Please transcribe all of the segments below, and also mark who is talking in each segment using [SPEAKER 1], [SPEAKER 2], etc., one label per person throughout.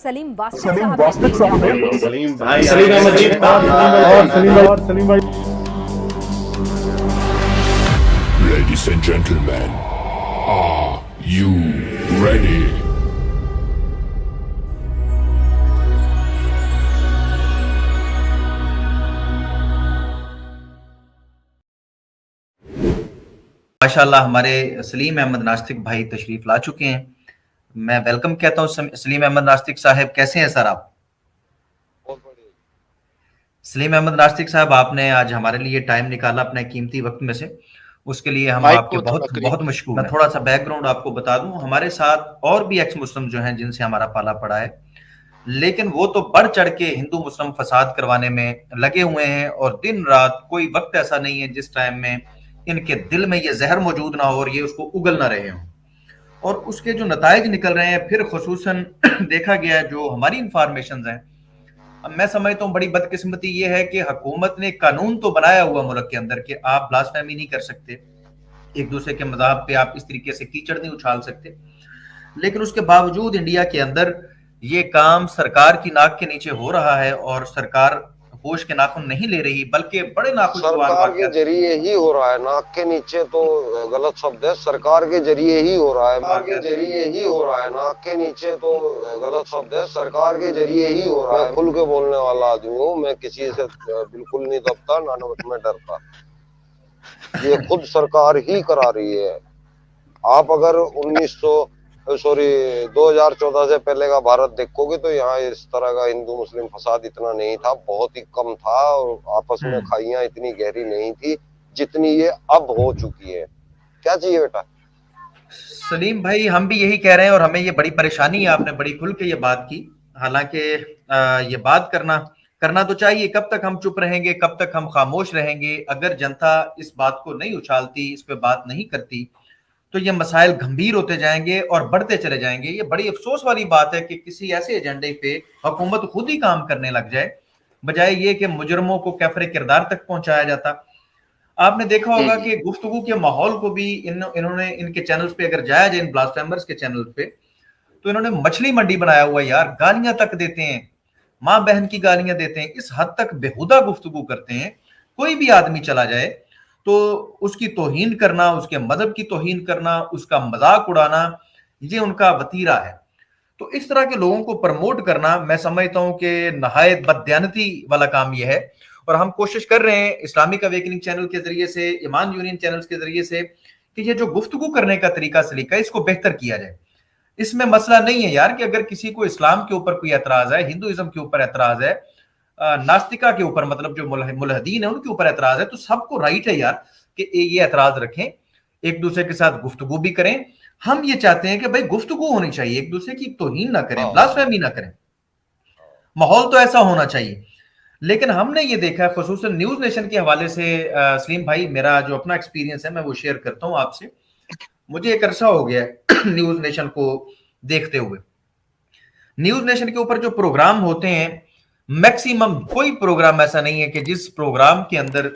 [SPEAKER 1] सलीम वास्तिक साहब हैं।
[SPEAKER 2] सलीम भाई
[SPEAKER 3] सलीम अहमद जी
[SPEAKER 2] और
[SPEAKER 3] सलीम भाई
[SPEAKER 4] Ladies and gentlemen, are you ready?
[SPEAKER 3] माशाल्लाह हमारे सलीम अहमद नास्तिक भाई तशरीफ ला चुके हैं। मैं वेलकम कहता हूँ सलीम अहमद नास्तिक साहब। कैसे हैं सर आप? सलीम अहमद नास्तिक साहब, आपने आज हमारे लिए टाइम निकाला अपने कीमती वक्त में से, उसके लिए हम
[SPEAKER 2] माइक
[SPEAKER 3] आपके
[SPEAKER 2] को थोड़ा
[SPEAKER 3] बहुत
[SPEAKER 2] करीब
[SPEAKER 3] बहुत मशकूर हैं। मैं थोड़ा सा बैकग्राउंड आपको बता दूं, हमारे साथ और भी एक्स मुस्लिम जो हैं जिनसे हमारा पाला पड़ा है, लेकिन वो तो बढ़ चढ़ के हिंदू मुस्लिम फसाद करवाने में लगे हुए हैं और दिन रात कोई वक्त ऐसा नहीं है जिस टाइम में इनके दिल में ये जहर मौजूद ना हो और ये उसको उगल ना रहे हों। और उसके जो नताइज निकल रहे हैं, फिर खुसूसन देखा गया जो हमारी इंफॉर्मेशन हैं, अब मैं समझता हूँ बड़ी बदकिस्मती ये है कि हुकूमत ने कानून तो बनाया हुआ मुल्क के अंदर कि आप ब्लास्फेमी नहीं कर सकते, एक दूसरे के मज़हब पे आप इस तरीके से कीचड़ नहीं उछाल सकते, लेकिन उसके बावजूद इंडिया के अंदर ये काम सरकार की नाक के नीचे हो रहा है और सरकार होश के नाखून नहीं ले रही, बल्कि बड़े नाखुशगवार
[SPEAKER 5] सरकार के जरिए ही हो रहा है। नाक के नीचे तो गलत शब्द है, सरकार के जरिए ही हो रहा है। सरकार के जरिए ही हो रहा है, नाक के नीचे तो गलत शब्द है, सरकार के जरिए ही हो रहा है। खुल के बोलने वाला आदमी हूँ मैं, किसी से बिल्कुल नहीं दबता ना मैं डरता। ये खुद सरकार ही करा रही है। आप अगर 2014 से पहले का भारत देखोगे तो यहाँ इस तरह का हिंदू मुस्लिम फसाद इतना नहीं था, बहुत ही कम था, और आपस में खाइयां इतनी गहरी नहीं थी जितनी ये अब हो चुकी है। क्या चाहिए बेटा?
[SPEAKER 3] सलीम भाई, हम भी यही कह रहे हैं और हमें ये बड़ी परेशानी है। आपने बड़ी खुल के ये बात की, हालांकि ये बात करना तो चाहिए। कब तक हम चुप रहेंगे, कब तक हम खामोश रहेंगे? अगर जनता इस बात को नहीं उछालती, इस पे बात नहीं करती, तो ये मसाइल गंभीर होते जाएंगे और बढ़ते चले जाएंगे। ये बड़ी अफसोस वाली बात है कि किसी ऐसे एजेंडे पे हुकूमत खुद ही काम करने लग जाए, बजाय ये कि मुजरमों को कैफरे किरदार तक पहुंचाया जाता। आपने देखा होगा कि गुफ्तगू के माहौल को भी इन्होंने इनके चैनल्स पे अगर जाया जाए, इन ब्लास्फेमर्स के चैनल पे, तो इन्होंने मछली मंडी बनाया हुआ यार। गालियां तक देते हैं, माँ बहन की गालियां देते हैं, इस हद तक बेहुदा गुफ्तगू करते हैं। कोई भी आदमी चला जाए तो उसकी तौहीन करना, उसके मजहब की तौहीन करना, उसका मजाक उड़ाना, ये उनका वतीरा है। तो इस तरह के लोगों को प्रमोट करना, मैं समझता हूं कि नहायत बददियानती वाला काम यह है। और हम कोशिश कर रहे हैं इस्लामिक अवेकनिंग चैनल के जरिए से, ईमान यूनियन चैनल्स के जरिए से, कि ये जो गुफ्तगू करने का तरीका सलीका है, इसको बेहतर किया जाए। इसमें मसला नहीं है यार कि अगर किसी को इस्लाम के ऊपर कोई एतराज है, हिंदुइज्म के ऊपर एतराज है, नास्तिका के ऊपर, मतलब जो मुल्हदीन है उनके ऊपर एतराज है, तो सबको राइट है यार कि ये एतराज रखें, एक दूसरे के साथ गुफ्तगू भी करें। हम ये चाहते हैं कि भाई गुफ्तगू होनी चाहिए, एक दूसरे की तौहीन ना करें, ब्लास्फेमी ना करें, माहौल तो ऐसा होना चाहिए। लेकिन हमने ये देखा है, खुसूसन न्यूज नेशन के हवाले से, सलीम भाई, मेरा जो अपना एक्सपीरियंस है मैं वो शेयर करता हूं आपसे। मुझे एक अरसा हो गया है न्यूज नेशन को देखते हुए। न्यूज नेशन के ऊपर जो प्रोग्राम होते हैं, मैक्सिमम कोई प्रोग्राम ऐसा नहीं है कि जिस प्रोग्राम के अंदर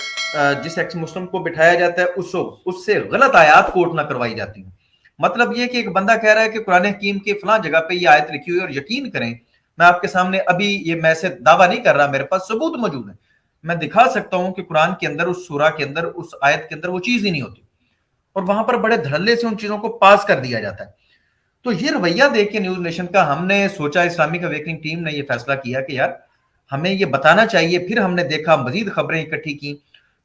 [SPEAKER 3] जिस एक्स मुस्लिम को बिठाया जाता है उससे गलत आयात कोट ना करवाई जाती है। मतलब ये कि एक बंदा कह रहा है कि कुरान हकीम के फलां जगह पे ये आयत लिखी हुई है, और यकीन करें मैं आपके सामने अभी ये, मैं से दावा नहीं कर रहा, मेरे पास सबूत मौजूद है, मैं दिखा सकता हूं कि कुरान के अंदर, उस सूरा के अंदर, उस आयत के अंदर वो चीज ही नहीं होती, और वहां पर बड़े धड़ल्ले से उन चीजों को पास कर दिया जाता है। तो ये रवैया देख के न्यूज नेशन का हमने सोचा, इस्लामिक अवेकनिंग टीम ने ये फैसला किया कि यार हमें ये बताना चाहिए। फिर हमने देखा, मजीद खबरें इकट्ठी की,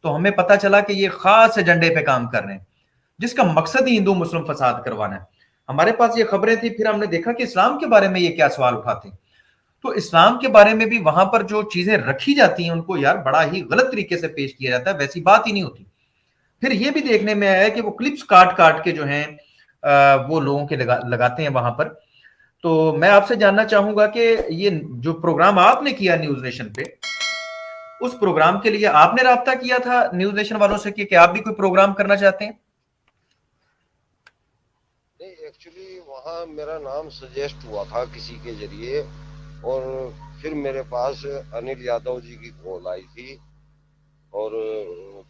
[SPEAKER 3] तो हमें पता चला कि ये खास एजेंडे पे काम कर रहे हैं जिसका मकसद ही हिंदू मुस्लिम फसाद करवाना है। हमारे पास ये खबरें थी, फिर हमने देखा कि इस्लाम के बारे में ये क्या सवाल उठाते हैं, तो इस्लाम के बारे में भी वहां पर जो चीजें रखी जाती हैं उनको यार बड़ा ही गलत तरीके से पेश किया जाता है, वैसी बात ही नहीं होती। फिर ये भी देखने में आया कि वो क्लिप्स काट काट के जो हैं वो लोगों के लगाते हैं वहां पर। तो मैं आपसे जानना चाहूंगा कि ये जो प्रोग्राम आपने किया न्यूज नेशन पे, उस प्रोग्राम के लिए आपने राब्ता किया था न्यूज नेशन वालों से कि आप भी कोई प्रोग्राम करना चाहते हैं?
[SPEAKER 5] नहीं, एक्चुअली वहाँ मेरा नाम सजेस्ट हुआ था किसी के जरिए, और फिर मेरे पास अनिल यादव जी की कॉल आई थी, और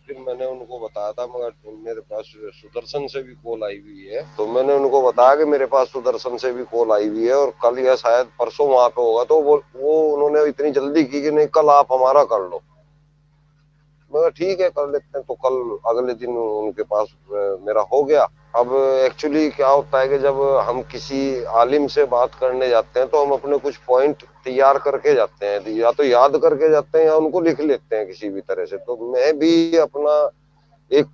[SPEAKER 5] फिर मैंने उनको बताया था, मगर मेरे पास सुदर्शन से भी कॉल आई हुई है, तो मैंने उनको बताया कि मेरे पास सुदर्शन से भी कॉल आई हुई है और कल या शायद परसों वहां पे होगा। तो वो उन्होंने इतनी जल्दी की कि नहीं कल आप हमारा कर लो। मगर ठीक है कर लेते हैं। तो कल अगले दिन उनके पास मेरा हो गया। अब एक्चुअली क्या होता है कि जब हम किसी आलिम से बात करने जाते हैं तो हम अपने कुछ पॉइंट तैयार करके जाते हैं, या तो याद करके जाते हैं या उनको लिख लेते हैं किसी भी तरह से। तो मैं भी अपना एक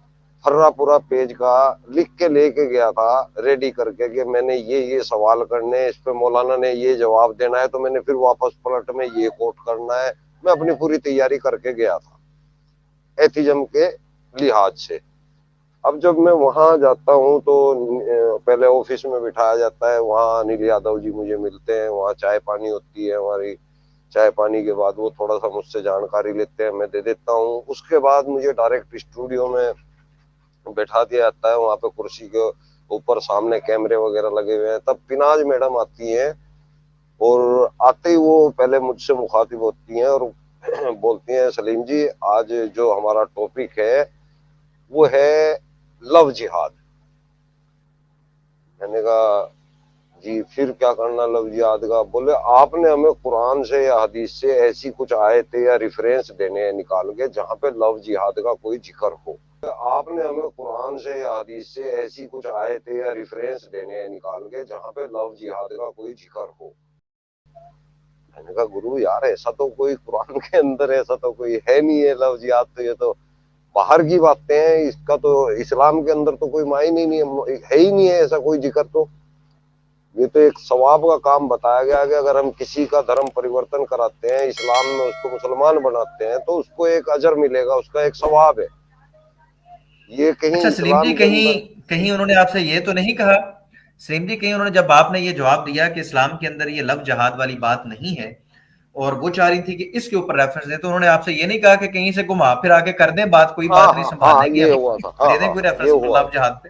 [SPEAKER 5] फर्रा पूरा पेज का लिख के लेके गया था रेडी करके कि मैंने ये सवाल करने हैं, इस पे मौलाना ने ये जवाब देना है, तो मैंने फिर वापस पलट में ये कोट करना है। मैं अपनी पूरी तैयारी करके गया था एथिज्म के लिहाज से। अब जब मैं वहां जाता हूं तो पहले ऑफिस में बिठाया जाता है, वहां अनिल यादव जी मुझे मिलते हैं, वहां चाय पानी होती है हमारी। चाय पानी के बाद वो थोड़ा सा मुझसे जानकारी लेते हैं, मैं दे देता हूँ। उसके बाद मुझे डायरेक्ट स्टूडियो में बैठा दिया जाता है, वहां पे कुर्सी के ऊपर सामने कैमरे वगैरह लगे हुए हैं। तब पिनाज मैडम आती हैं और आते ही वो पहले मुझसे मुखातिब होती हैं और बोलती हैं, सलीम जी आज जो हमारा टॉपिक है वो है लव जिहाद। मैंने कहा जी फिर क्या करना लव जिहाद का? बोले आपने हमें कुरान से या हदीस से ऐसी कुछ आयतें या रेफरेंस देने हैं निकाल के जहां पे लव जिहाद का कोई जिक्र हो। आपने हमें कुरान से या हदीस से ऐसी कुछ आयतें या रेफरेंस देने हैं निकाल के जहां पे लव जिहाद का कोई जिक्र हो। मैंने कहा गुरु यार ऐसा तो कोई कुरान के अंदर ऐसा तो कोई है नहीं है लव जिहाद, तो ये तो बाहर की बातें हैं, इसका तो इस्लाम के अंदर तो कोई मायने नहीं है ही नहीं है ऐसा कोई जिक्र। तो ये तो एक सवाब का काम बताया गया कि अगर हम किसी का धर्म परिवर्तन कराते हैं, इस्लाम में उसको मुसलमान बनाते हैं, तो उसको एक अजर मिलेगा, उसका एक सवाब है। ये कहीं
[SPEAKER 3] अच्छा सलीम जी,
[SPEAKER 5] इस्लाम के
[SPEAKER 3] कहीं
[SPEAKER 5] अंदर
[SPEAKER 3] कहीं उन्होंने आपसे ये तो नहीं कहा सलीम जी, कहीं उन्होंने जब आपने ये जवाब दिया कि इस्लाम के अंदर ये लव जहाद वाली बात नहीं है और वो चाह रही थी कि इसके ऊपर रेफरेंस दे, तो उन्होंने आपसे ये नहीं कहा कि कहीं से घुमा फिर आके कर दें बात, कोई
[SPEAKER 5] हाँ
[SPEAKER 3] बात नहीं
[SPEAKER 5] हाँ
[SPEAKER 3] संभाल
[SPEAKER 5] हाँ
[SPEAKER 3] लेंगे
[SPEAKER 5] ये
[SPEAKER 3] हम,
[SPEAKER 5] हुआ था, हाँ
[SPEAKER 3] दे दें
[SPEAKER 5] हाँ
[SPEAKER 3] कोई
[SPEAKER 5] ये
[SPEAKER 3] रेफरेंस
[SPEAKER 5] हुआ
[SPEAKER 3] लव
[SPEAKER 5] था,
[SPEAKER 3] जहाद पे,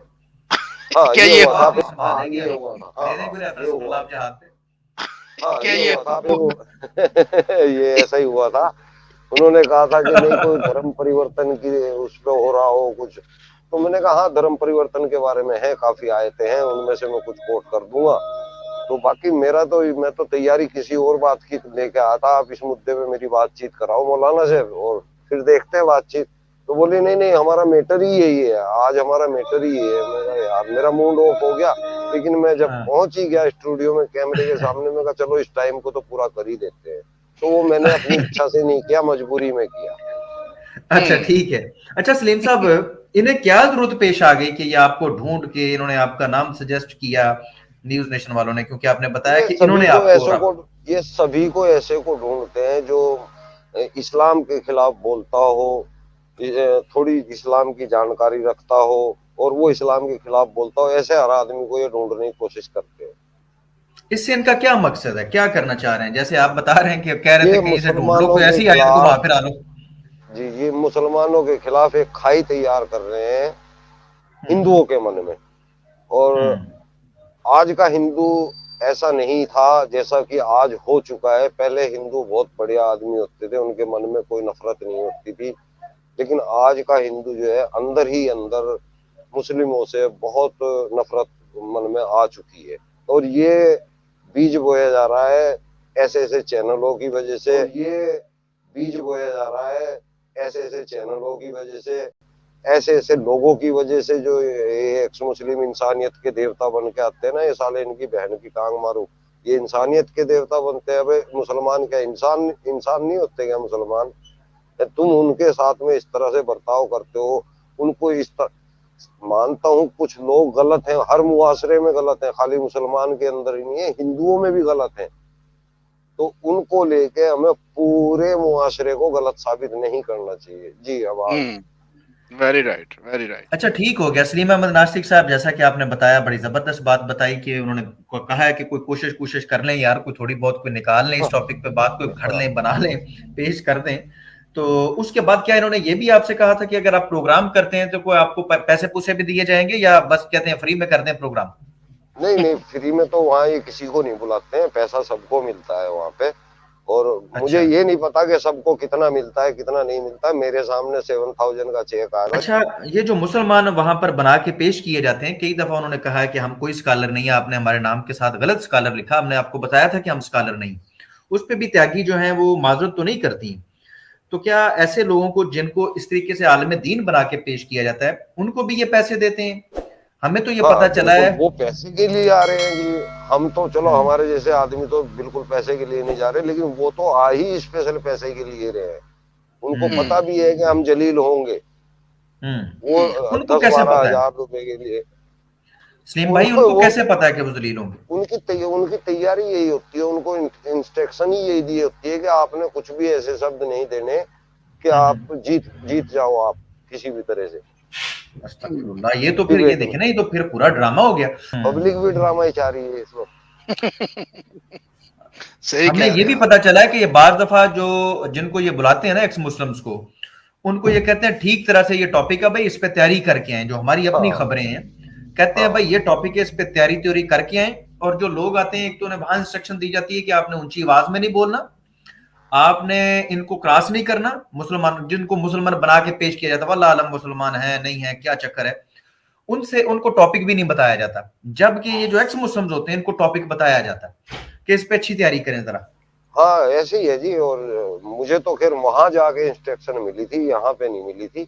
[SPEAKER 5] हाँ
[SPEAKER 2] क्या
[SPEAKER 5] ये
[SPEAKER 2] ये
[SPEAKER 5] हुआ था,
[SPEAKER 3] बात नहीं संभाल लेंगे
[SPEAKER 5] ये
[SPEAKER 3] हम,
[SPEAKER 5] हुआ था,
[SPEAKER 3] दे
[SPEAKER 5] हाँ
[SPEAKER 3] दें कोई
[SPEAKER 5] हाँ ये
[SPEAKER 3] रेफरेंस
[SPEAKER 5] हुआ
[SPEAKER 3] लव जहाद पे।
[SPEAKER 5] हाँ
[SPEAKER 2] क्या
[SPEAKER 5] ये
[SPEAKER 2] ये
[SPEAKER 5] हुआ था। ये ऐसा ही हुआ था। उन्होंने कहा था कि नहीं कोई धर्म परिवर्तन की उस पे हो रहा हो कुछ। तो मैंने कहा हाँ धर्म परिवर्तन के बारे में है, काफी आयतें हैं, उनमें से मैं कुछ कोट कर दूंगा। तो बाकी मैं तो तैयारी किसी और बात की लेके आया था, आप इस मुद्दे पे मेरी बातचीत कराओ मौलाना से और फिर देखते हैं बातचीत। तो बोली नहीं नहीं हमारा मैटर ही यही है, आज हमारा मैटर ही है। मैं कहा यार मेरा मूड ऑफ हो गया, लेकिन मैं जब
[SPEAKER 3] हाँ।
[SPEAKER 5] पहुंच ही गया स्टूडियो में कैमरे के सामने, मैं कहा चलो इस टाइम को तो पूरा कर ही देते हैं। तो वो मैंने अपनी इच्छा से नहीं किया, मजबूरी में किया।
[SPEAKER 3] अच्छा ठीक है। अच्छा सलीम साहब, इन्हें क्या जरूरत पेश आ गई कि ये आपको ढूंढ के इन्होंने आपका नाम सजेस्ट किया न्यूज नेशन वालों ने, क्योंकि आपने बताया
[SPEAKER 5] ये
[SPEAKER 3] कि
[SPEAKER 5] सभी
[SPEAKER 3] इन्होंने
[SPEAKER 5] को
[SPEAKER 3] आपको
[SPEAKER 5] ऐसे को ये सभी को ऐसे को ढूंढते हैं जो इस्लाम के खिलाफ बोलता हो, थोड़ी इस्लाम की जानकारी रखता हो और वो इस्लाम के खिलाफ बोलता हो, ऐसे हर आदमी को ये ढूंढने की कोशिश करते हैं।
[SPEAKER 3] इससे इनका क्या मकसद है, क्या करना चाह रहे हैं? जैसे आप बता रहे हैं कि कह रहे
[SPEAKER 5] ये
[SPEAKER 3] थे कहीं से ढूंढ लो,
[SPEAKER 5] मुसलमानों
[SPEAKER 3] कोई
[SPEAKER 5] के
[SPEAKER 3] ऐसी आयत को वहां
[SPEAKER 5] खिलाफ
[SPEAKER 3] फिर आ लो।
[SPEAKER 5] जी ये मुसलमानों के खिलाफ एक खाई तैयार कर रहे हैं हिंदुओं के मन में। और आज का हिंदू ऐसा नहीं था जैसा कि आज हो चुका है। पहले हिंदू बहुत बढ़िया आदमी होते थे, उनके मन में कोई नफरत नहीं होती थी। लेकिन आज का हिंदू जो है अंदर ही अंदर मुस्लिमों से बहुत नफरत मन में आ चुकी है। और ये बीज बोया जा रहा है ऐसे ऐसे चैनलों की वजह से, ये बीज बोया जा रहा है ऐसे ऐसे चैनलों की वजह से, ऐसे ऐसे लोगों की वजह से जो एक्स मुस्लिम इंसानियत के देवता बन के आते हैं ना, ये साले इनकी बहन की टांग मारू, ये इंसानियत के देवता बनते हैं। अबे मुसलमान क्या इंसान इंसान नहीं होते क्या मुसलमान? तुम उनके साथ में इस तरह से बर्ताव करते हो, उनको इस तरह मानता हूँ कुछ लोग गलत हैं, हर मुआशरे में गलत है, खाली मुसलमान के अंदर ही नहीं है, हिंदुओं में भी गलत है। तो उनको लेके हमें पूरे मुआशरे को गलत साबित नहीं करना चाहिए। जी अब आप
[SPEAKER 2] वेरी राइट, वेरी राइट।
[SPEAKER 3] अच्छा ठीक हो गया सलीम अहमद नास्तिक साहब, जैसा कि आपने बताया बड़ी जबरदस्त बात बताई कि उन्होंने कहा है कि कोई कोशिश कर लें यार, कोई थोड़ी बहुत कोई निकाल लें इस टॉपिक पे बात, कोई घड़ लें, बना लें, पेश कर दें। तो उसके बाद क्या इन्होंने ये भी आपसे कहा था कि अगर आप प्रोग्राम करते हैं तो कोई आपको पैसे पूसे भी दिए जाएंगे, या बस कहते हैं फ्री में कर दें प्रोग्राम?
[SPEAKER 5] नहीं नहीं फ्री में तो वहाँ ये किसी को नहीं बुलाते हैं, पैसा सबको मिलता है वहाँ पे। और मुझे
[SPEAKER 3] अच्छा
[SPEAKER 5] ये नहीं पता कि सबको कितना मिलता है कितना नहीं मिलता है। मेरे सामने 7,000 का चेक आ रहा है।
[SPEAKER 3] अच्छा, ये जो मुसलमान वहां पर बना के पेश किए जाते हैं, कई दफा उन्होंने कहा है कि हम कोई स्कॉलर नहीं है, आपने हमारे नाम के साथ गलत स्कॉलर लिखा, हमने आपको बताया था कि हम स्कॉलर नहीं। उस पे भी त्यागी जो है वो माजरत तो नहीं करती। तो क्या ऐसे लोगों को जिनको इस तरीके से आलम दीन बना के पेश किया जाता है, उनको भी ये पैसे देते हैं? हमें तो ये
[SPEAKER 5] हाँ
[SPEAKER 3] पता चला
[SPEAKER 5] बिल्कुल,
[SPEAKER 3] है।
[SPEAKER 5] वो पैसे के लिए आ रहे हैं जी। हम तो चलो
[SPEAKER 3] हम्म
[SPEAKER 5] हमारे जैसे आदमी तो बिल्कुल पैसे के लिए नहीं जा रहे, लेकिन वो तो आ ही स्पेशल पैसे के लिए रहे हैं। उनको
[SPEAKER 3] हम्म
[SPEAKER 5] पता भी है कि हम जलील होंगे। वो
[SPEAKER 3] उनको
[SPEAKER 5] दस
[SPEAKER 3] कैसे
[SPEAKER 5] बारह
[SPEAKER 3] पता है
[SPEAKER 5] हजार रुपए के लिए
[SPEAKER 3] सलीम भाई,
[SPEAKER 5] उनको
[SPEAKER 3] उनको
[SPEAKER 5] वो
[SPEAKER 3] कैसे पता है कि वो जलील होंगे?
[SPEAKER 5] उनकी तैयारी यही होती है। उनको इंस्ट्रक्शन ही यही दी होती है कि आपने कुछ भी ऐसे शब्द नहीं देने कि
[SPEAKER 3] हम्म।
[SPEAKER 5] आप जीत जाओ आप किसी भी तरह से
[SPEAKER 3] अस्तगफिरुल्लाह, ये तो फिर ये
[SPEAKER 5] डिबेट में।
[SPEAKER 3] देखे ना, ये तो फिर पूरा ड्रामा हो गया।
[SPEAKER 5] पब्लिक भी ड्रामा ही चाह रही है इस वक्त।
[SPEAKER 2] सही
[SPEAKER 3] हमें
[SPEAKER 2] कह
[SPEAKER 3] ये
[SPEAKER 2] रहे
[SPEAKER 3] भी
[SPEAKER 2] हैं
[SPEAKER 3] पता चला है कि ये बार दफा जो जिनको ये बुलाते हैं ना एक्स मुस्लिम्स को, उनको ये कहते हैं ठीक तरह से ये टॉपिक है भाई, इस पे तैयारी करके आए। जो हमारी अपनी
[SPEAKER 5] हाँ
[SPEAKER 3] खबरें हैं, कहते हैं भाई
[SPEAKER 5] हाँ
[SPEAKER 3] ये टॉपिक है, इस पे तैयारी त्योरी करके आए। और जो लोग आते हैं, एक तो उन्हें वहां इंस्ट्रक्शन दी जाती है कि आपने ऊंची आवाज में नहीं बोलना, आपने इनको क्रॉस नहीं करना। मुसलमान जिनको मुसलमान बना के पेश किया जाता है, वल्लाह आलम मुसलमान है नहीं है, क्या चक्कर है, उनसे उनको टॉपिक भी नहीं बताया जाता। जबकि ये जो एक्स मुस्लिम्स होते हैं, इनको टॉपिक बताया जाता है कि इस पे अच्छी तैयारी करें जरा।
[SPEAKER 5] हाँ, ऐसे ही है जी। और मुझे तो खैर वहां जाके इंस्ट्रक्शन मिली थी, यहाँ पे नहीं मिली थी।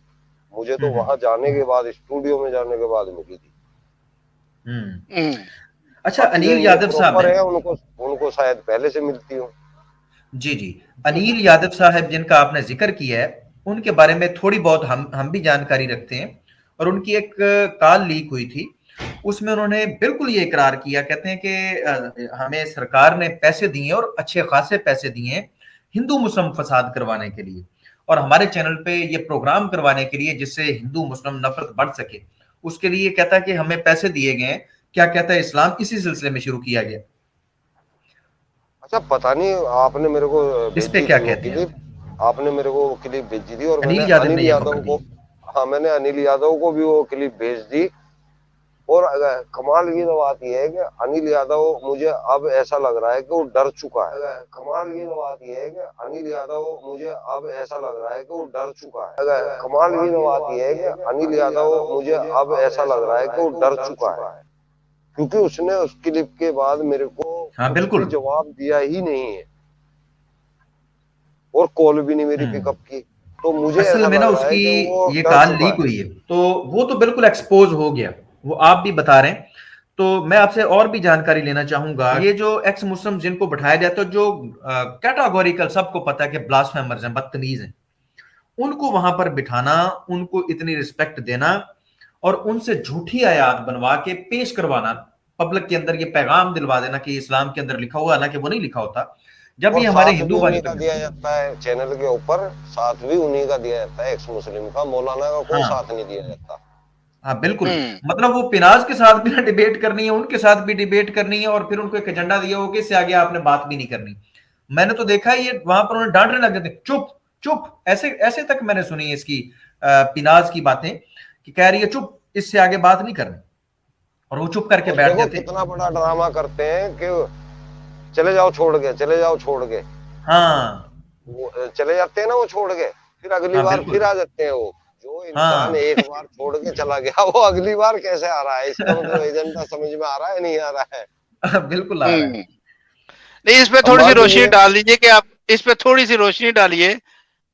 [SPEAKER 5] मुझे तो
[SPEAKER 3] हम्म
[SPEAKER 5] वहां जाने के बाद, स्टूडियो में जाने के बाद मिली थी।
[SPEAKER 3] हम्म।
[SPEAKER 2] हम्म।
[SPEAKER 3] अच्छा,
[SPEAKER 5] बाकी जो
[SPEAKER 3] अनिल
[SPEAKER 5] इनके
[SPEAKER 3] यादव साहब
[SPEAKER 5] प्रॉपर
[SPEAKER 3] हैं।
[SPEAKER 5] है उनको उनको शायद पहले से मिलती हो।
[SPEAKER 3] जी जी, अनिल यादव साहब जिनका आपने जिक्र किया है, उनके बारे में थोड़ी बहुत हम भी जानकारी रखते हैं। और उनकी एक कॉल लीक हुई थी, उसमें उन्होंने बिल्कुल ये इकरार किया, कहते हैं कि हमें सरकार ने पैसे दिए और अच्छे खासे पैसे दिए हैं हिंदू मुस्लिम फसाद करवाने के लिए, और हमारे चैनल पे ये प्रोग्राम करवाने के लिए जिससे हिंदू मुस्लिम नफरत बढ़ सके। उसके लिए कहता है कि हमें पैसे दिए गए हैं। क्या कहता है, इस्लाम इसी सिलसिले में शुरू किया गया।
[SPEAKER 5] अच्छा, पता नहीं, आपने मेरे को
[SPEAKER 3] इस पे
[SPEAKER 5] भेजी
[SPEAKER 3] क्या
[SPEAKER 5] थी वो
[SPEAKER 3] कहते हैं आप?
[SPEAKER 5] क्लिप। आपने मेरे को वो क्लिप भेजी थी और मैंने
[SPEAKER 3] अनिल यादव
[SPEAKER 5] अनिल
[SPEAKER 3] ने ये खबर
[SPEAKER 5] यादव
[SPEAKER 3] दी।
[SPEAKER 5] को, हाँ मैंने अनिल यादव को भी वो क्लिप भेज दी। और कमाल की तो बात यह है कि अनिल यादव, मुझे अब ऐसा लग रहा है कि वो डर चुका है। कमाल की तो बात यह है कि अनिल यादव, मुझे अब ऐसा लग रहा है कि वो डर चुका है। कमाल की तो बात यह है कि अनिल यादव, मुझे अब ऐसा लग रहा है कि वो डर चुका है, क्योंकि उसने उस क्लिप के बाद मेरे को
[SPEAKER 3] हाँ
[SPEAKER 5] कुछ भी
[SPEAKER 3] बिल्कुल।
[SPEAKER 5] जवाब दिया ही नहीं है और कॉल भी नहीं मेरी पिकअप की। तो मुझे
[SPEAKER 3] असल
[SPEAKER 5] ऐसा
[SPEAKER 3] में ना
[SPEAKER 5] लग रहा है
[SPEAKER 3] उसकी
[SPEAKER 5] कि वो
[SPEAKER 3] ये
[SPEAKER 5] डर
[SPEAKER 3] कॉल
[SPEAKER 5] चुका
[SPEAKER 3] लीक
[SPEAKER 5] है।
[SPEAKER 3] हुई है, तो वो तो बिल्कुल एक्सपोज हो गया, वो आप भी बता रहे हैं। तो मैं आपसे और भी जानकारी लेना चाहूंगा। ये जो एक्स मुस्लिम जिनको बैठाया जाता है, जो कैटेगोरिकल सबको पता है कि ब्लास्फेमर्स हैं, बदतमीज हैं, उनको वहां पर बिठाना, उनको इतनी रिस्पेक्ट देना और उनसे झूठी आयात बनवा के पेश करवाना, पब्लिक के अंदर ये पैगाम दिलवा देना कि इस्लाम के अंदर लिखा हुआ, हालांकि वो नहीं लिखा होता। जब
[SPEAKER 5] और
[SPEAKER 3] ये हमारे
[SPEAKER 5] साथ भी
[SPEAKER 3] हिंदू
[SPEAKER 5] उन्हीं
[SPEAKER 3] भाइयों
[SPEAKER 5] का
[SPEAKER 3] पे
[SPEAKER 5] दिया
[SPEAKER 3] मिलती है।
[SPEAKER 5] जाता है चैनल के ऊपर, साथ भी उन्हीं का दिया जाता है, एक्स मुस्लिम का। मौलाना का कोई
[SPEAKER 3] हाँ
[SPEAKER 5] साथ नहीं दिया जाता।
[SPEAKER 3] हाँ बिल्कुल।
[SPEAKER 2] हम्म।
[SPEAKER 3] मतलब वो पिनाज के साथ भी ना डिबेट करनी है, उनके साथ भी डिबेट करनी है, और फिर उनको एक एजेंडा दिया हो कि इससे आगे आपने बात भी नहीं करनी। मैंने तो देखा है ये वहां पर उन्हें डांटने लग जाते, चुप चुप, ऐसे ऐसे तक मैंने सुनी है इसकी पिनाज की बातें, कि कह रही है चुप, इससे आगे बात नहीं करनी, और वो चुप करके
[SPEAKER 5] और
[SPEAKER 3] बैठ
[SPEAKER 5] देखो
[SPEAKER 3] जाते।
[SPEAKER 5] कितना बड़ा ड्रामा करते हैं कि चले जाओ छोड़ के, चले जाओ छोड़ के।
[SPEAKER 3] हाँ
[SPEAKER 5] वो चले जाते हैं ना वो छोड़ के, फिर अगली
[SPEAKER 3] हाँ
[SPEAKER 5] बार फिर
[SPEAKER 3] बिल्कुल।
[SPEAKER 5] आ जाते हैं वो। जो इंसान
[SPEAKER 3] हाँ
[SPEAKER 5] एक बार छोड़ के चला गया, वो अगली बार कैसे आ रहा है? इसका मतलब एजेंडा समझ में आ रहा है नहीं आ रहा है?
[SPEAKER 3] बिल्कुल आ रहा है।
[SPEAKER 2] हम्म। नहीं, इस पे
[SPEAKER 5] अब
[SPEAKER 2] थोड़ी सी
[SPEAKER 5] बात
[SPEAKER 2] रोशनी
[SPEAKER 5] ये,
[SPEAKER 2] डाल दीजिए कि आप इस पे थोड़ी सी रोशनी डालिए,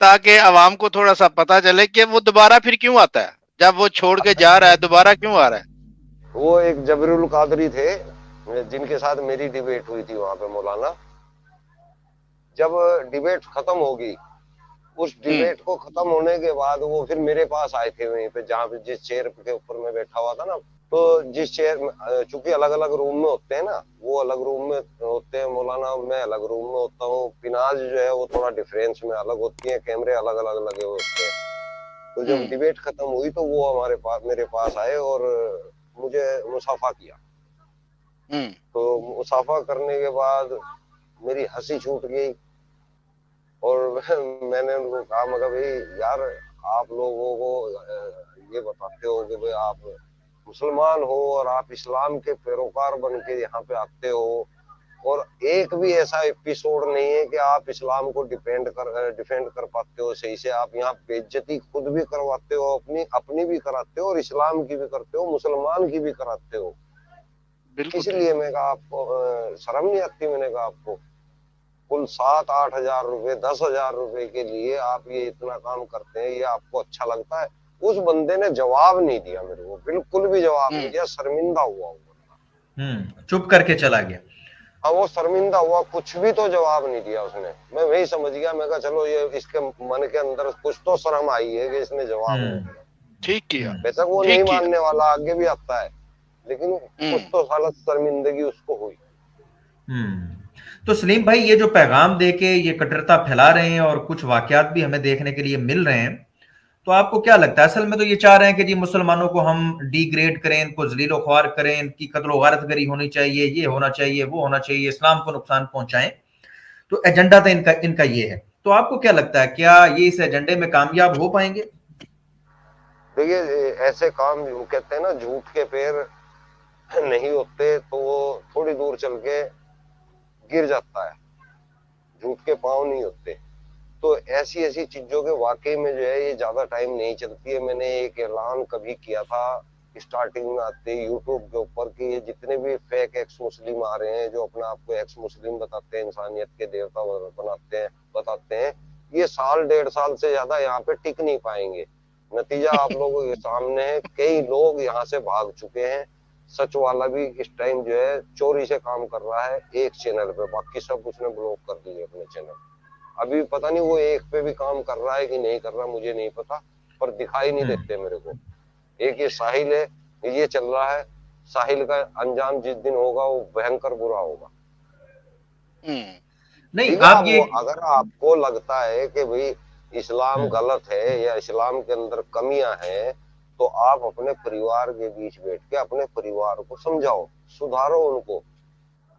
[SPEAKER 2] ताकि आवाम को थोड़ा सा पता चले कि वो दोबारा फिर क्यों आता है, जब वो छोड़ के जा रहा है दोबारा क्यों आ रहा है।
[SPEAKER 5] वो एक जबरुल कादरी थे जिनके साथ मेरी डिबेट हुई थी वहां पे मौलाना। जब डिबेट खत्म होगी, उस
[SPEAKER 2] हम्म।
[SPEAKER 5] डिबेट को खत्म होने के बाद वो फिर मेरे पास आए थे वहीं पे, जहाँ पे जिस चेयर के ऊपर मैं बैठा हुआ था ना। तो जिस चेयर में, चूंकि अलग अलग रूम में होते हैं ना, वो अलग रूम में होते हैं मौलाना, मैं अलग रूम में होता हूँ। पिनाज जो है वो थोड़ा डिफरेंस में अलग होती है, कैमरे अलग अलग लगे होते हैं। तो जब
[SPEAKER 2] हम्म।
[SPEAKER 5] डिबेट खत्म हुई तो वो हमारे पास, मेरे पास आए और मुझे मुसाफा किया।
[SPEAKER 2] हम्म।
[SPEAKER 5] तो मुसाफा करने के बाद मेरी हंसी छूट गई और मैंने उनको कहा, मगर भाई यार, आप लोगों को ये बताते हो कि भाई आप मुसलमान हो और आप इस्लाम के पैरोकार बन के यहाँ पे आते हो, और एक भी ऐसा एपिसोड नहीं है कि आप इस्लाम को डिफेंड कर पाते हो सही से। आप यहाँ बेइज्जती खुद भी करवाते हो, अपनी भी कराते हो, और इस्लाम की भी करते हो, मुसलमान की भी कराते हो। इसलिए मैं कहा आपको शर्म नहीं आती? मैंने कहा आपको कुल 7-8 हजार रुपए, 10 हजार रुपए के लिए आप ये इतना काम करते हैं, ये आपको अच्छा लगता है? उस बंदे ने जवाब नहीं दिया मेरे को, बिल्कुल भी जवाब नहीं दिया। शर्मिंदा हुआ वो बंदा,
[SPEAKER 3] चुप करके चला गया।
[SPEAKER 5] अब वो शर्मिंदा हुआ, कुछ भी तो जवाब नहीं दिया उसने। मैं वही समझ गया, मैं कहा चलो ये इसके मन के अंदर कुछ तो शर्म आई है कि इसने जवाब नहीं दिया।
[SPEAKER 2] ठीक किया।
[SPEAKER 5] बेशक वो नहीं मानने वाला, आगे भी आता है, लेकिन कुछ तो हालत शर्मिंदगी उसको हुई।
[SPEAKER 3] तो सलीम भाई, ये जो पैगाम देके ये कट्टरता फैला रहे हैं और कुछ वाकयात भी हमें देखने के लिए मिल रहे हैं, तो आपको क्या लगता है? असल में तो ये चाह रहे हैं कि जी मुसलमानों को हम डिग्रेड करें, इनको जलीलो ख्वार करें, इनकी कत्ल गारतगरी होनी चाहिए, ये होना चाहिए, वो होना चाहिए, इस्लाम को नुकसान पहुंचाएं। तो एजेंडा तो इनका ये है। तो आपको क्या लगता है, क्या ये इस एजेंडे में कामयाब हो पाएंगे?
[SPEAKER 5] देखिए, ऐसे काम कहते हैं ना, झूठ के पैर नहीं होते तो वो थोड़ी दूर चल के गिर जाता है, झूठ के पांव नहीं होते। तो ऐसी चीजों के वाकई में जो है ये ज्यादा टाइम नहीं चलती है। मैंने एक ऐलान कभी किया था स्टार्टिंग में आते यूट्यूब के ऊपर कि ये जितने भी फेक एक्स मुस्लिम आ रहे हैं, जो अपने आप को एक्स मुस्लिम बताते हैं, इंसानियत के देवता बताते हैं, ये 1.5 साल से ज्यादा यहाँ पे टिक नहीं पाएंगे। नतीजा आप लोगों के सामने है, कई लोग यहाँ से भाग चुके हैं। सच वाला भी इस टाइम जो है चोरी से काम कर रहा है एक चैनल पे, बाकी सब उसने ब्लॉक कर दिए अपने चैनल। अभी पता नहीं वो एक पे भी काम कर रहा है कि नहीं कर रहा, मुझे नहीं पता, पर दिखाई नहीं देते मेरे को। एक ये साहिल है, ये चल रहा है। साहिल का अंजाम जिस दिन होगा वो भयंकर बुरा होगा।
[SPEAKER 3] नहीं, आप ये
[SPEAKER 5] अगर आपको लगता है कि भाई इस्लाम गलत है या इस्लाम के अंदर कमियां हैं, तो आप अपने परिवार के बीच बैठ के अपने परिवार को समझाओ, सुधारो उनको।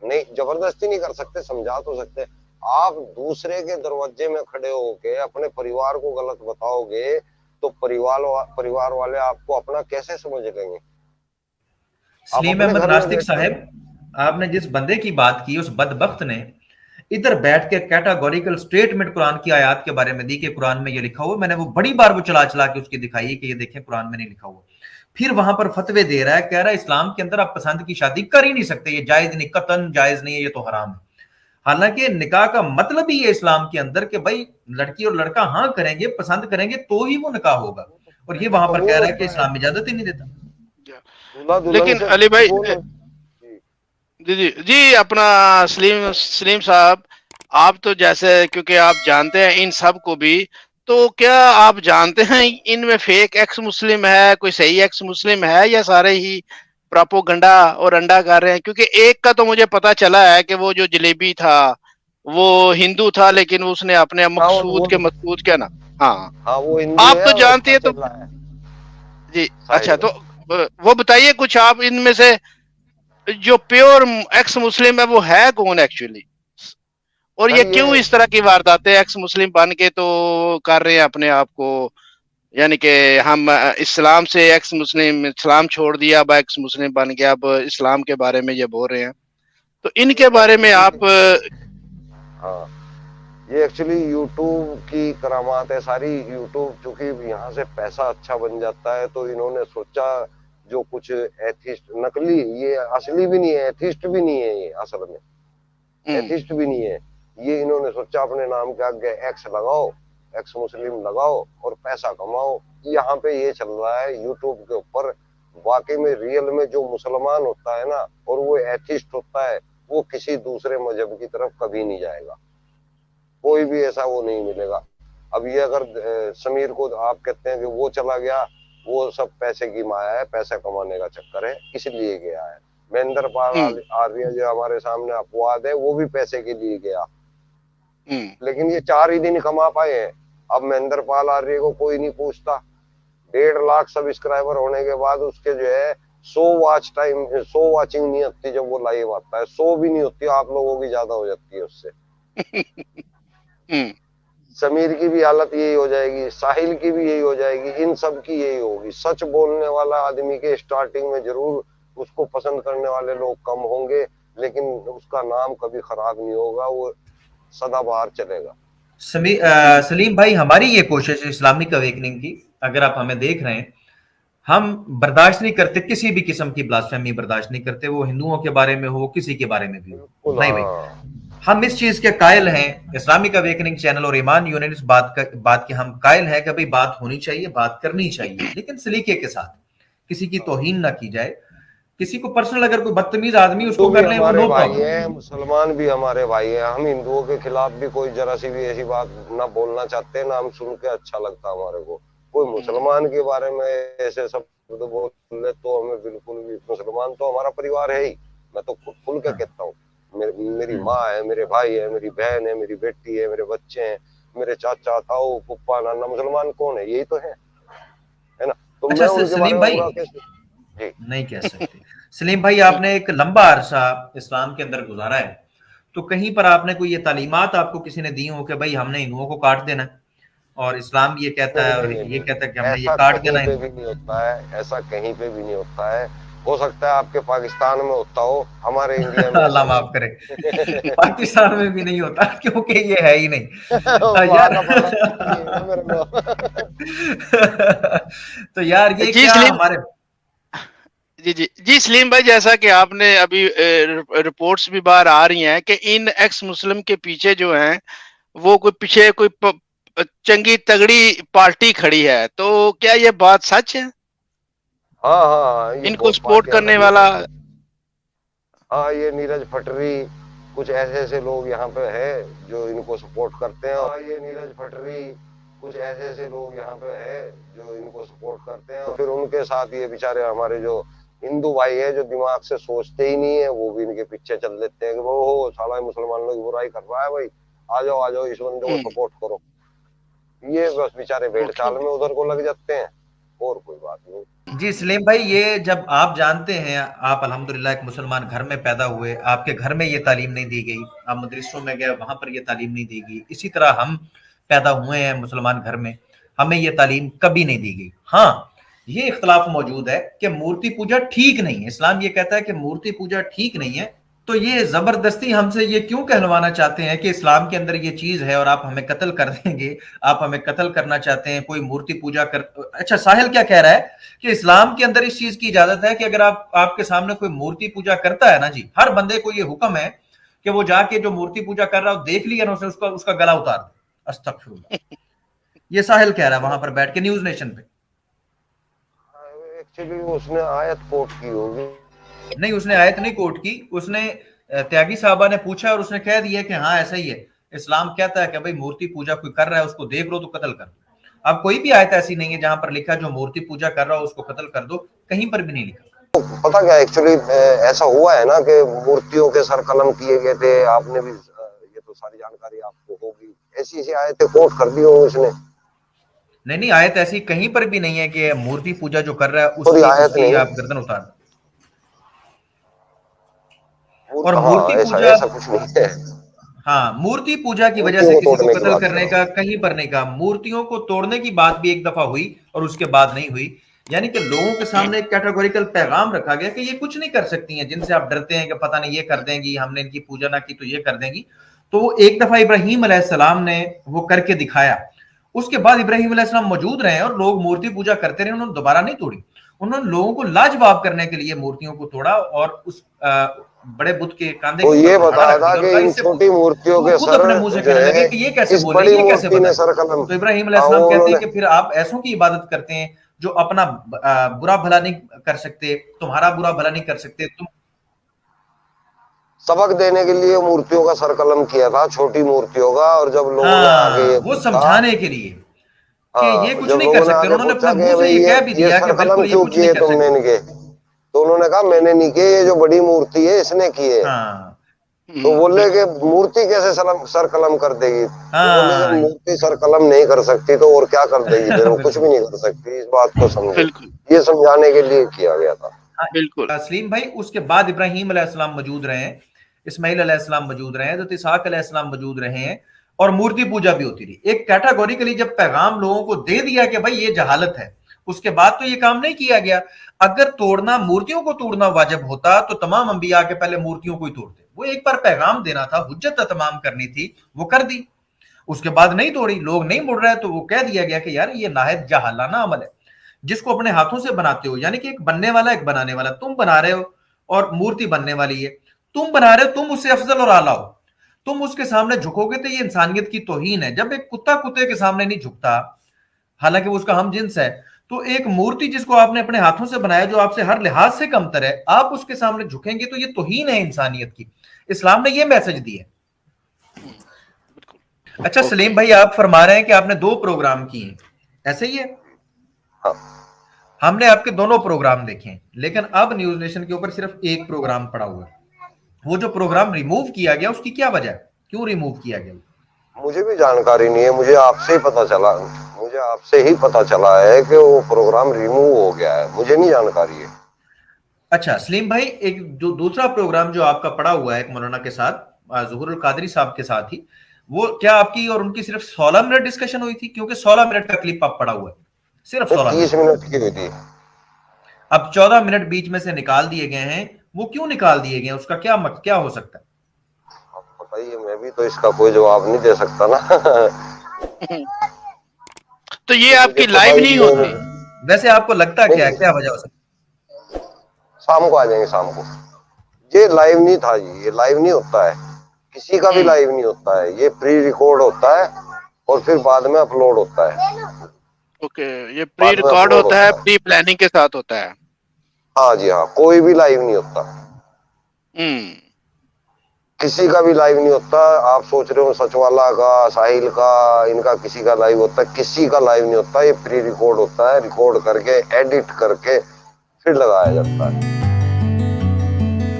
[SPEAKER 5] नहीं, जबरदस्ती नहीं कर सकते, समझा तो सकते। आप दूसरे के दरवाजे में खड़े होके अपने परिवार को गलत बताओगे तो परिवार वाले आपको अपना कैसे समझ लेंगे?
[SPEAKER 3] सलीम अहमद नास्तिक साहब, आपने जिस बंदे की बात की, उस बदबख्त ने इधर बैठ के कैटेगोरिकल स्टेटमेंट कुरान की आयत के बारे में दी कि कुरान में ये लिखा हुआ। मैंने वो बड़ी बार वो चला के उसकी दिखाई कि ये देखें कुरान में नहीं लिखा हुआ। फिर वहां पर फतवे दे रहा है, कह रहा है इस्लाम के अंदर आप पसंद की शादी कर ही नहीं सकते, ये जायज नहीं, कतन जायज नहीं है, ये तो हराम है। हालांकि निकाह का मतलब ही है इस्लाम के अंदर कि भाई लड़की और लड़का हाँ करेंगे, पसंद करेंगे तो ही वो निकाह होगा। और ये वहां पर कह रहा है कि इस्लाम इजाजत ही नहीं देता।
[SPEAKER 2] लेकिन अली भाई जी अपना सलीम साहब, आप तो जैसे, क्योंकि आप जानते हैं इन सब को भी, तो क्या आप जानते हैं इनमें फेक एक्स मुस्लिम है, कोई सही एक्स मुस्लिम है, या सारे ही प्रोपोगंडा और अंडा कर रहे हैं? क्योंकि एक का तो मुझे पता चला है कि वो जो जलेबी था वो हिंदू था, लेकिन उसने अपने मकसूद क्या ना, हाँ वो आप तो जानते हैं तो जी। अच्छा, तो वो बताइए कुछ आप, इनमें से जो प्योर एक्स मुस्लिम है वो है कौन एक्चुअली, और ये क्यों इस तरह की वारदातें एक्स मुस्लिम बन के तो कर रहे हैं अपने आप को? यानी कि हम इस्लाम से एक्स मुस्लिम, इस्लाम छोड़ दिया, अब एक्स मुस्लिम बन गया, अब इस्लाम के बारे में ये बोल रहे हैं। तो इनके बारे में आप
[SPEAKER 5] हाँ, ये एक्चुअली यूट्यूब की करामात है सारी। यूट्यूब चूंकि यहाँ से पैसा अच्छा बन जाता है, तो इन्होंने सोचा जो कुछ एथिस्ट, नकली, ये असली भी नहीं है, एथिस्ट भी नहीं है, ये असल में एथिस्ट भी नहीं है, ये इन्होंने सोचा अपने नाम के आगे एक्स लगाओ, एक्स मुस्लिम लगाओ और पैसा कमाओ। यहाँ पे ये चल रहा है यूट्यूब के ऊपर। वाकई में रियल में जो मुसलमान होता है ना, और वो एथिस्ट होता है, वो किसी दूसरे मजहब की तरफ कभी नहीं जाएगा, कोई भी ऐसा वो नहीं मिलेगा। अब ये अगर समीर को आप कहते हैं कि वो चला गया, वो सब पैसे की माया है, पैसा कमाने का चक्कर है, इसलिए गया है। महेंद्र पाल आर्य जो हमारे सामने अपवाद है, वो भी पैसे के लिए गया, लेकिन ये 4 ही दिन कमा पाए हैं। अब महेंद्र पाल आर्य को कोई नहीं पूछता। 1.5 लाख सब्सक्राइबर होने के बाद उसके जो है 100 वाचिंग नहीं होती जब वो लाइव आता है, 100 भी नहीं होती, आप लोगों की ज्यादा हो जाती है उससे। समीर की भी हालत यही हो जाएगी, साहिल की भी यही हो जाएगी, इन सब की यही होगी। सच बोलने वाला आदमी के स्टार्टिंग में जरूर उसको पसंद करने वाले लोग कम होंगे, लेकिन उसका नाम कभी खराब नहीं होगा, वो सदाबहार चलेगा।
[SPEAKER 3] सलीम भाई, हमारी ये कोशिश है इस्लामिक अवेकनिंग की, अगर आप हमें देख रहे हैं, हम बर्दाश्त नहीं करते किसी भी किस्म की ब्लास्फेमी, बर्दाश्त नहीं करते, वो हिंदुओं के बारे में हो, किसी के बारे में भी हो।
[SPEAKER 5] बिल्कुल
[SPEAKER 3] नहीं भाई,
[SPEAKER 5] हाँ।
[SPEAKER 3] हम इस चीज के कायल हैं, इस्लामिक अवेकनिंग चैनल और ईमान यूनिट इस बात के हम कायल हैं कि भाई बात होनी चाहिए, बात करनी चाहिए, लेकिन सलीके के साथ, किसी की तौहीन ना की जाए, किसी को पर्सनल अगर कोई बदतमीज आदमी उसको
[SPEAKER 5] हिंदू भी
[SPEAKER 3] कर ले, वो
[SPEAKER 5] हमारे
[SPEAKER 3] नो
[SPEAKER 5] भाई
[SPEAKER 3] प्रॉब्लम।
[SPEAKER 5] हैं, मुसलमान भी हमारे भाई हैं। हम हिंदुओं के खिलाफ भी कोई जरा सी भी ऐसी बात ना बोलना चाहते, ना हम सुन के अच्छा लगता हमारे को। कोई मुसलमान के बारे में ऐसे शब्द बोले तो हमें बिल्कुल भी, मुसलमान तो हमारा परिवार है ही, मैं तो खुल के कहता हूँ। मेरी माँ है, मेरे भाई है, मेरी बहन है, मेरी बेटी है, मेरे बच्चे हैं, मेरे चाचा ताऊ पुप्पा नाना, मुसलमान कौन है? यही तो है ना? तो
[SPEAKER 3] अच्छा
[SPEAKER 5] मैं उनके बारे
[SPEAKER 3] सलीम
[SPEAKER 5] में
[SPEAKER 3] भाई,
[SPEAKER 5] बुरा कैसे? जी
[SPEAKER 3] नहीं कह सकते। सलीम भाई, आपने एक लंबा अरसा इस्लाम के अंदर गुजारा है, तो कहीं पर आपने कोई ये तालीमात आपको किसी ने दी हो कि भाई हमने हिंदुओं को काट देना है, और इस्लाम ये कहता
[SPEAKER 5] नहीं
[SPEAKER 3] है
[SPEAKER 5] नहीं
[SPEAKER 3] और
[SPEAKER 5] नहीं
[SPEAKER 3] ये
[SPEAKER 5] नहीं,
[SPEAKER 3] कहता है कि हमने ये
[SPEAKER 5] ऐसा
[SPEAKER 3] काट
[SPEAKER 5] कहीं
[SPEAKER 3] देना
[SPEAKER 5] पे
[SPEAKER 3] है।
[SPEAKER 5] भी नहीं होता है, ऐसा कहीं पे भी नहीं होता है। हो सकता है आपके पाकिस्तान में होता हो, हमारे इंडिया में ऐसा
[SPEAKER 3] अल्लाह
[SPEAKER 5] नहीं
[SPEAKER 3] माफ करे,
[SPEAKER 5] होता।
[SPEAKER 3] पाकिस्तान में भी नहीं होता क्योंकि ये है ही नहीं।
[SPEAKER 5] वहां
[SPEAKER 3] यार
[SPEAKER 5] का पता नहीं है ना मेरे को।
[SPEAKER 3] तो यार ये
[SPEAKER 2] जी
[SPEAKER 3] क्या
[SPEAKER 2] सलीम,
[SPEAKER 3] हमारे,
[SPEAKER 2] जी सलीम भाई, जैसा कि आपने अभी रिपोर्ट्स भी बाहर आ रही हैं कि इन एक्स मुस्लिम के पीछे जो हैं वो कोई पीछे कोई चंगी तगड़ी पार्टी खड़ी है, तो क्या ये बात सच है?
[SPEAKER 5] हाँ हाँ हाँ, ये
[SPEAKER 2] इनको
[SPEAKER 5] बहुत
[SPEAKER 2] सपोर्ट
[SPEAKER 5] पार्टियां
[SPEAKER 2] करने
[SPEAKER 5] खड़ी
[SPEAKER 2] वाला?
[SPEAKER 5] है। हाँ, ये नीरज पटरी, कुछ ऐसे ऐसे लोग यहाँ पे है जो इनको सपोर्ट करते हैं। हाँ, ये नीरज पटरी, कुछ ऐसे ऐसे लोग यहाँ पे है जो इनको सपोर्ट करते हैं। और फिर उनके साथ ये बेचारे हमारे जो हिंदू भाई है, जो दिमाग से सोचते ही नहीं है, वो भी इनके पीछे चल देते हैं कि वो हो साला मुसलमानों की बुराई कर रहा है, भाई आ जाओ इस बंदे को सपोर्ट करो। ये बस बेचारे भेड़
[SPEAKER 2] ओके।
[SPEAKER 5] चाल में उधर को लग जाते हैं, और कोई बात नहीं।
[SPEAKER 3] जी सलीम भाई, ये जब आप जानते हैं, आप अल्हम्दुलिल्लाह एक मुसलमान घर में पैदा हुए, आपके घर में ये तालीम नहीं दी गई, आप मदरसों में गए वहां पर ये तालीम नहीं दी गई, इसी तरह हम पैदा हुए हैं मुसलमान घर में, हमें ये तालीम कभी नहीं दी गई। हाँ, ये इख्तलाफ मौजूद है कि मूर्ति पूजा ठीक नहीं है, इस्लाम ये कहता है कि मूर्ति पूजा ठीक नहीं है, तो ये जबरदस्ती हमसे ये क्यों कहलवाना चाहते हैं कि इस्लाम के अंदर ये चीज है और आप हमें कत्ल कर देंगे, आप हमें कत्ल करना चाहते हैं, कोई मूर्ति पूजा कर। अच्छा, साहिल क्या कह रहा है कि इस्लाम के अंदर इस चीज की इजाजत है कि अगर आपके सामने कोई मूर्ति पूजा करता है ना जी, हर बंदे को ये हुक्म है कि वो जाके जो मूर्ति पूजा कर रहा है देख लिया ना, उसका उसका गला उतार दे। अस्तगफिरुल्लाह, ये साहिल कह रहा है वहां पर बैठ के न्यूज नेशन पे।
[SPEAKER 5] एक्चुअली उसने आयत कोट की होगी।
[SPEAKER 3] नहीं, उसने आयत नहीं कोट की, उसने त्यागी साहबा ने पूछा और उसने कह दिया कि हाँ ऐसा ही है, इस्लाम कहता है कि भाई मूर्ति पूजा कोई कर रहा है उसको देख लो तो कत्ल कर दो। अब कोई भी आयत ऐसी नहीं है जहां पर लिखा जो मूर्ति पूजा कर रहा हो उसको कत्ल कर दो, कहीं पर भी नहीं लिखा।
[SPEAKER 5] पता क्या, एक्चुअली ऐसा हुआ है ना कि मूर्तियों के सर कलम किए गए थे, आपने भी ये तो सारी जानकारी आपको होगी, ऐसी ऐसी आयतें कोट कर दी हो उसने।
[SPEAKER 3] नहीं, आयत ऐसी कहीं पर भी नहीं है कि मूर्ति पूजा जो कर रहा है
[SPEAKER 5] कोई आयत
[SPEAKER 3] उसकी
[SPEAKER 5] नहीं,
[SPEAKER 3] आप गर्दन उतार दो। और
[SPEAKER 5] हाँ
[SPEAKER 3] मूर्ति
[SPEAKER 5] ऐसा
[SPEAKER 3] पूजा,
[SPEAKER 5] ऐसा कुछ नहीं है।
[SPEAKER 3] हाँ, मूर्ति पूजा की वजह से
[SPEAKER 5] मूर्तियों को
[SPEAKER 3] किसी को
[SPEAKER 5] तोड़ने की
[SPEAKER 3] कत्ल
[SPEAKER 5] बात
[SPEAKER 3] करने
[SPEAKER 5] करो।
[SPEAKER 3] का कहीं पर नहीं कहा। मूर्तियों को तोड़ने की बात भी एक दफा हुई और उसके बाद नहीं हुई, यानी कि लोगों के सामने एक कैटेगोरिकल पैगाम रखा गया कि ये कुछ नहीं कर सकती हैं, जिनसे आप डरते हैं कि पता नहीं ये कर देंगी, हमने इनकी पूजा ना की तो ये कर देंगी। तो एक दफा इब्राहिम अलैहिस्सलाम ने वो करके दिखाया, उसके बाद इब्राहिम अलैहिस्सलाम मौजूद रहे और लोग मूर्ति पूजा करते रहे, उन्होंने दोबारा नहीं तोड़ी। उन्होंने लोगों को लाजवाब करने के लिए मूर्तियों को तोड़ा और उस बड़े बुद्ध के कांधे
[SPEAKER 5] तो
[SPEAKER 3] के
[SPEAKER 5] ये
[SPEAKER 3] ऊपर
[SPEAKER 5] बताया था कि इन छोटी मूर्तियों के
[SPEAKER 3] खुद
[SPEAKER 5] सर
[SPEAKER 3] अपने मुंह से
[SPEAKER 5] जो
[SPEAKER 3] कहने
[SPEAKER 5] है,
[SPEAKER 3] लगे कि ये कैसे
[SPEAKER 5] इस
[SPEAKER 3] बोले,
[SPEAKER 5] बड़ी
[SPEAKER 3] ये कैसे
[SPEAKER 5] मूर्ति ने
[SPEAKER 3] बताए।
[SPEAKER 5] सर कलम।
[SPEAKER 3] तो इब्राहिम
[SPEAKER 5] हाँ,
[SPEAKER 3] अलैहिस्सलाम कहते हैं
[SPEAKER 5] उन्होंने
[SPEAKER 3] कि फिर आप ऐसों की इबादत करते हैं जो अपना बुरा भला नहीं कर सकते, तुम्हारा बुरा भला नहीं कर सकते तुम।
[SPEAKER 5] सबक देने के लिए मूर्तियों का सर कलम किया था, छोटी मूर्तियों का। और जब लोगों ने आगे ये
[SPEAKER 3] हाँ, वो
[SPEAKER 5] पूछा,
[SPEAKER 3] समझाने के लिए कि ये
[SPEAKER 5] हाँ,
[SPEAKER 3] कुछ
[SPEAKER 5] जब
[SPEAKER 3] नहीं कर
[SPEAKER 5] लोगों ने
[SPEAKER 3] सकते,
[SPEAKER 5] आगे
[SPEAKER 3] उन्होंने अपने
[SPEAKER 5] पूछा कि
[SPEAKER 3] मुंह से
[SPEAKER 5] भाई
[SPEAKER 3] ये कह भी
[SPEAKER 5] ये
[SPEAKER 3] दिया कि
[SPEAKER 5] सर कलम
[SPEAKER 3] बिल्कुल ये
[SPEAKER 5] क्यों
[SPEAKER 3] कुछ नहीं
[SPEAKER 5] किए
[SPEAKER 3] कर
[SPEAKER 5] तुमने
[SPEAKER 3] सकते।
[SPEAKER 5] इनके, तो उन्होंने कहा मैंने नहीं किए, ये जो बड़ी मूर्ति है इसने किए।
[SPEAKER 3] हाँ
[SPEAKER 5] तो बोले कि मूर्ति कैसे सर कलम कर देगी? तो बोले जब
[SPEAKER 3] हाँ
[SPEAKER 5] मूर्ति सर कलम नहीं कर सकती तो और क्या कर देगी? फिर वो कुछ
[SPEAKER 3] बिल्कुल
[SPEAKER 5] भी नहीं कर सकती, इस बात को समझो।
[SPEAKER 2] बिल्कुल
[SPEAKER 5] ये समझाने के लिए किया गया था।
[SPEAKER 2] बिल्कुल।
[SPEAKER 3] सलीम भाई, उसके बाद इब्राहिम अलैहिस्सलाम मौजूद रहे हैं, इस्माइल अलैहिस्सलाम मौजूद रहे हैं, तो इसहाक अलैहिस्सलाम मौजूद रहे हैं, और मूर्ति पूजा भी होती रही। एक कैटेगोरिकली जब पैगाम लोगों को दे दिया कि भाई ये जहालत है उसके बाद तो ये काम नहीं किया गया। अगर तोड़ना, मूर्तियों को तोड़ना वाजिब होता तो तमाम अंबिया के पहले मूर्तियों को ही तोड़ते। वो एक बार पैगाम देना था, हुज्जत तमाम करनी थी, वो कर दी। उसके बाद नहीं तोड़ी, लोग नहीं मुड़ रहे, तो वो कह दिया गया कि यार ये नाहिद जहालाना अमल है। जिसको अपने हाथों से बनाते हो, यानी कि एक बनने वाला एक बनाने वाला, तुम बना रहे हो और मूर्ति बनने वाली है, तुम बना रहे हो, तुम उससे अफजल और आला हो, तुम उसके सामने झुकोगे तो ये इंसानियत की तौहीन है। जब एक कुत्ता कुत्ते के सामने नहीं झुकता, हालांकि वो उसका हम जिन्स है, तो एक मूर्ति जिसको आपने अपने हाथों से बनाया, जो आपसे हर लिहाज से कमतर है, आप उसके सामने झुकेंगे तो ये तौहीन है इंसानियत की। इस्लाम ने ये मैसेज दिया। अच्छा सलीम भाई, आप फरमा रहे हैं कि आपने 2 प्रोग्राम किए हैं, ऐसे ही है?
[SPEAKER 5] हाँ।
[SPEAKER 3] हमने आपके दोनों प्रोग्राम देखे हैं, लेकिन अब न्यूज नेशन के ऊपर सिर्फ एक प्रोग्राम पड़ा हुआ है। वो जो प्रोग्राम रिमूव किया गया, उसकी क्या वजह है, क्यों रिमूव किया गया?
[SPEAKER 5] मुझे भी जानकारी नहीं है, मुझे आपसे ही पता चला है कि वो प्रोग्राम रिमूव हो गया है, मुझे नहीं जानकारी है।
[SPEAKER 3] अच्छा सलीम भाई, एक जो दूसरा प्रोग्राम जो आपका पड़ा हुआ है एक मौलाना के साथ, ज़ुहूरुल कादरी साहब के साथ ही, वो क्या आपकी और उनकी सिर्फ 16 मिनट डिस्कशन हुई थी? क्योंकि 16 मिनट का क्लिप आप पड़ा हुआ है, सिर्फ 16
[SPEAKER 5] 30 मिनट की हुई थी।
[SPEAKER 3] अब 14 मिनट बीच में से निकाल दिए गए हैं, वो क्यों निकाल दिए गए? उसका क्या हो सकता है?
[SPEAKER 5] आप बताइए, मैं भी तो इसका कोई जवाब नहीं दे सकता ना।
[SPEAKER 2] तो ये आपकी लाइव नहीं होती?
[SPEAKER 3] वैसे आपको लगता क्या है, क्या वजह हो सकती है?
[SPEAKER 5] शाम को आ जाएंगे, शाम को। ये लाइव नहीं था जी, ये लाइव नहीं होता है, किसी का भी लाइव नहीं होता है, ये प्री रिकॉर्ड होता है और फिर बाद में अपलोड होता है।
[SPEAKER 2] ओके, ये प्री रिकॉर्ड होता है, प्री प्लानिंग के साथ होता है।
[SPEAKER 5] हाँ जी हाँ, कोई भी लाइव नहीं होता, किसी का भी लाइव नहीं होता। आप सोच रहे हो सचवाला का, साहिल का, इनका किसी का लाइव होता है, किसी का लाइव नहीं होता। ये प्री रिकॉर्ड होता है, रिकॉर्ड करके एडिट करके फिर लगाया जाता है।